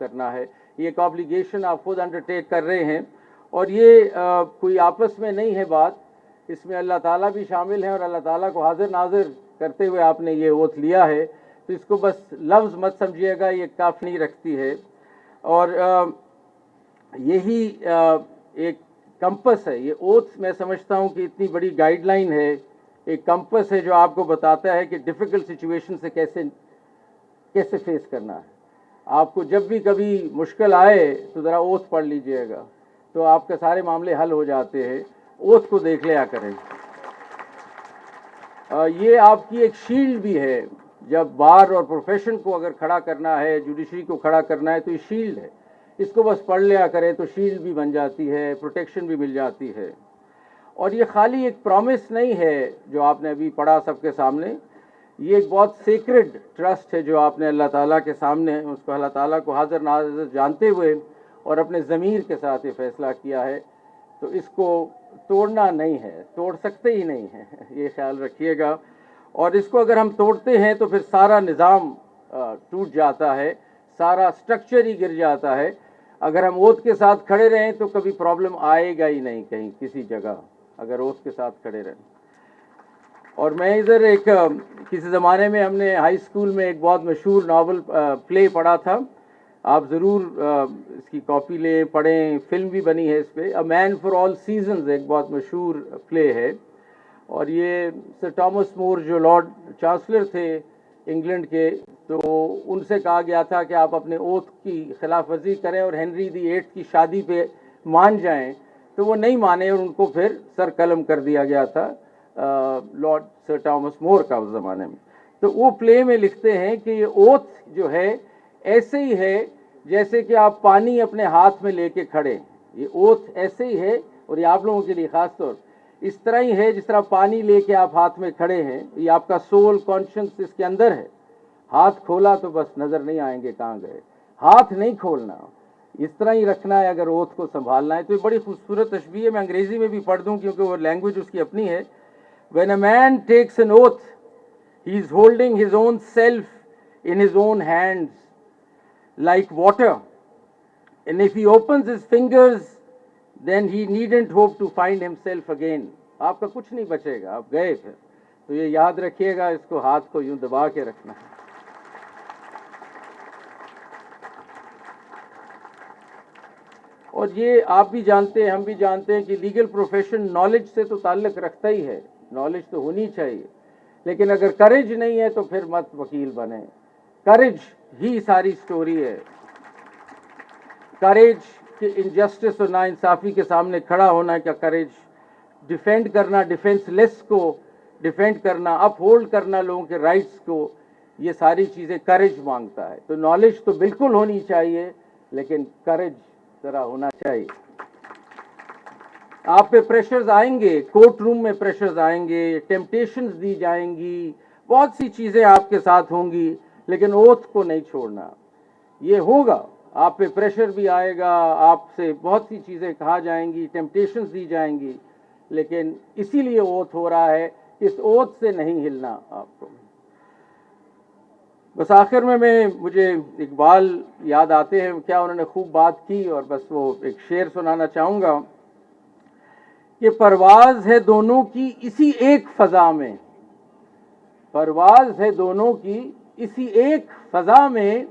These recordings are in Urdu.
کرنا ہے. یہ ایک آبلیگیشن آپ خود انڈرٹیک کر رہے ہیں اور یہ کوئی آپس میں نہیں ہے بات, اس میں اللہ تعالیٰ بھی شامل ہیں اور اللہ تعالیٰ کو حاضر ناظر کرتے ہوئے آپ نے یہ اوتھ لیا ہے. تو اس کو بس لفظ مت سمجھیے گا, یہ کافی نہیں رکھتی ہے. اور یہی ایک کمپس ہے, یہ اوتھ میں سمجھتا ہوں کہ اتنی بڑی گائیڈ لائن ہے, ایک کمپس ہے جو آپ کو بتاتا ہے کہ ڈیفیکلٹ سچویشن سے کیسے فیس کرنا ہے. آپ کو جب بھی کبھی مشکل آئے تو ذرا اوتھ پڑھ لیجئے گا, تو آپ کے سارے معاملے حل ہو جاتے ہیں. اوتھ کو دیکھ لیا کریں. یہ آپ کی ایک شیلڈ بھی ہے. جب بار اور پروفیشن کو اگر کھڑا کرنا ہے, جوڈیشری کو کھڑا کرنا ہے, تو یہ شیلڈ ہے. اس کو بس پڑھ لیا کریں تو شیلڈ بھی بن جاتی ہے, پروٹیکشن بھی مل جاتی ہے. اور یہ خالی ایک پرومس نہیں ہے جو آپ نے ابھی پڑھا سب کے سامنے, یہ ایک بہت سیکرڈ ٹرسٹ ہے جو آپ نے اللہ تعالیٰ کے سامنے, اس کو اللہ تعالیٰ کو حاضر ناظر جانتے ہوئے اور اپنے ضمیر کے ساتھ یہ فیصلہ کیا ہے. تو اس کو توڑنا نہیں ہے, توڑ سکتے ہی نہیں ہیں, یہ خیال رکھیے گا. اور اس کو اگر ہم توڑتے ہیں تو پھر سارا نظام ٹوٹ جاتا ہے, سارا سٹرکچر ہی گر جاتا ہے. اگر ہم اوتھ کے ساتھ کھڑے رہیں تو کبھی پرابلم آئے گا ہی نہیں کہیں کسی جگہ, اگر اوتھ کے ساتھ کھڑے رہیں. اور میں ادھر ایک کسی زمانے میں ہم نے ہائی اسکول میں ایک بہت مشہور ناول پلے پڑھا تھا, آپ ضرور اس کی کاپی لیں, پڑھیں, فلم بھی بنی ہے اس پہ. اے مین فار آل سیزنز ایک بہت مشہور پلے ہے, اور یہ سر ٹامس مور جو لارڈ چانسلر تھے انگلینڈ کے, تو ان سے کہا گیا تھا کہ آپ اپنے اوتھ کی خلاف ورزی کریں اور ہنری دی 8 کی شادی پہ مان جائیں. تو وہ نہیں مانے اور ان کو پھر سر قلم کر دیا گیا تھا لارڈ سر ٹامس مور کا اس زمانے میں. تو وہ پلے میں لکھتے ہیں کہ یہ اوتھ جو ہے ایسے ہی ہے جیسے کہ آپ پانی اپنے ہاتھ میں لے کے کھڑے. یہ اوتھ ایسے ہی ہے, اور یہ آپ لوگوں کے لیے خاص طور اس طرح ہی ہے جس طرح پانی لے کے آپ ہاتھ میں کھڑے ہیں. یہ آپ کا سول کانشنس اس کے اندر ہے. ہاتھ کھولا تو بس نظر نہیں آئیں گے کہاں گئے, ہاتھ نہیں کھولنا, اس طرح ہی رکھنا ہے اگر اوتھ کو سنبھالنا ہے. تو یہ بڑی خوبصورت تشبیہ ہے, میں انگریزی میں بھی پڑھ دوں کیونکہ وہ لینگویج اس کی اپنی ہے. When a man takes an oath, he is holding his own self in his own hands like water, and if he opens his fingers then he needn't hope to find himself again. آپ کا کچھ نہیں بچے گا, آپ گئے پھر. تو یہ یاد رکھیے گا, اس کو ہاتھ کو یوں دبا کے رکھنا ہے. اور یہ آپ بھی جانتے ہیں, ہم بھی جانتے ہیں کہ لیگل پروفیشن نالج سے تو تعلق رکھتا ہی ہے, نالج تو ہونی چاہیے, لیکن اگر کریج نہیں ہے تو پھر مت وکیل بنے. کریج ہی ساری سٹوری ہے. کریج کہ انجسٹس اور ناانصافی کے سامنے کھڑا ہونا کا کریج, ڈیفینڈ کرنا ڈیفینس لیس کو ڈیفینڈ کرنا, اپ ہولڈ کرنا لوگوں کے رائٹس کو, یہ ساری چیزیں کریج مانگتا ہے. تو نالج تو بالکل ہونی چاہیے, لیکن کریج ذرا ہونا چاہیے. آپ پہ پریشرز آئیں گے, کورٹ روم میں پریشرز آئیں گے, ٹیمپٹیشنز دی جائیں گی, بہت سی چیزیں آپ کے ساتھ ہوں گی, لیکن اوتھ کو نہیں چھوڑنا. یہ ہوگا, آپ پہ پریشر بھی آئے گا, آپ سے بہت سی چیزیں کہا جائیں گی, ٹیمپٹیشنز دی جائیں گی, لیکن اسی لیے اوتھ ہو رہا ہے, اس اوتھ سے نہیں ہلنا آپ کو. بس آخر میں مجھے اقبال یاد آتے ہیں, کیا انہوں نے خوب بات کی, اور بس وہ ایک شعر سنانا چاہوں گا کہ پرواز ہے دونوں کی اسی ایک فضا میں, پرواز ہے دونوں کی اسی ایک فضا میں,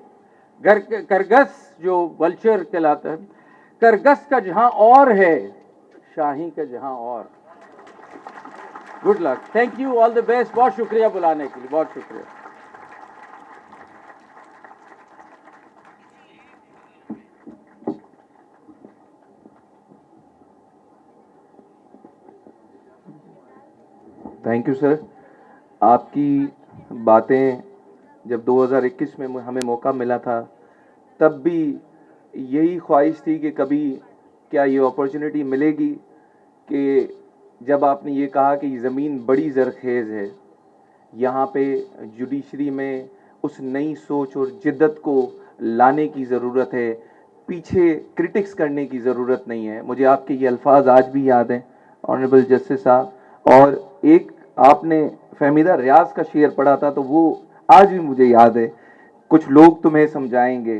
کرگس جو ولچر کہلاتا ہے, کرگس کا جہاں اور ہے شاہی کا جہاں اور. Good luck, thank you, all the best. بہت شکریہ بلانے کے لیے, بہت شکریہ. Thank you sir. آپ کی باتیں جب 2021 میں ہمیں موقع ملا تھا, تب بھی یہی خواہش تھی کہ کبھی کیا یہ اپرچونٹی ملے گی, کہ جب آپ نے یہ کہا کہ یہ زمین بڑی زرخیز ہے, یہاں پہ جوڈیشری میں اس نئی سوچ اور جدت کو لانے کی ضرورت ہے, پیچھے کرٹکس کرنے کی ضرورت نہیں ہے. مجھے آپ کے یہ الفاظ آج بھی یاد ہیں آنریبل جسٹس صاحب. اور ایک آپ نے فہمیدہ ریاض کا شعر پڑھا تھا, تو وہ آج بھی مجھے یاد ہے, کچھ لوگ تمہیں سمجھائیں گے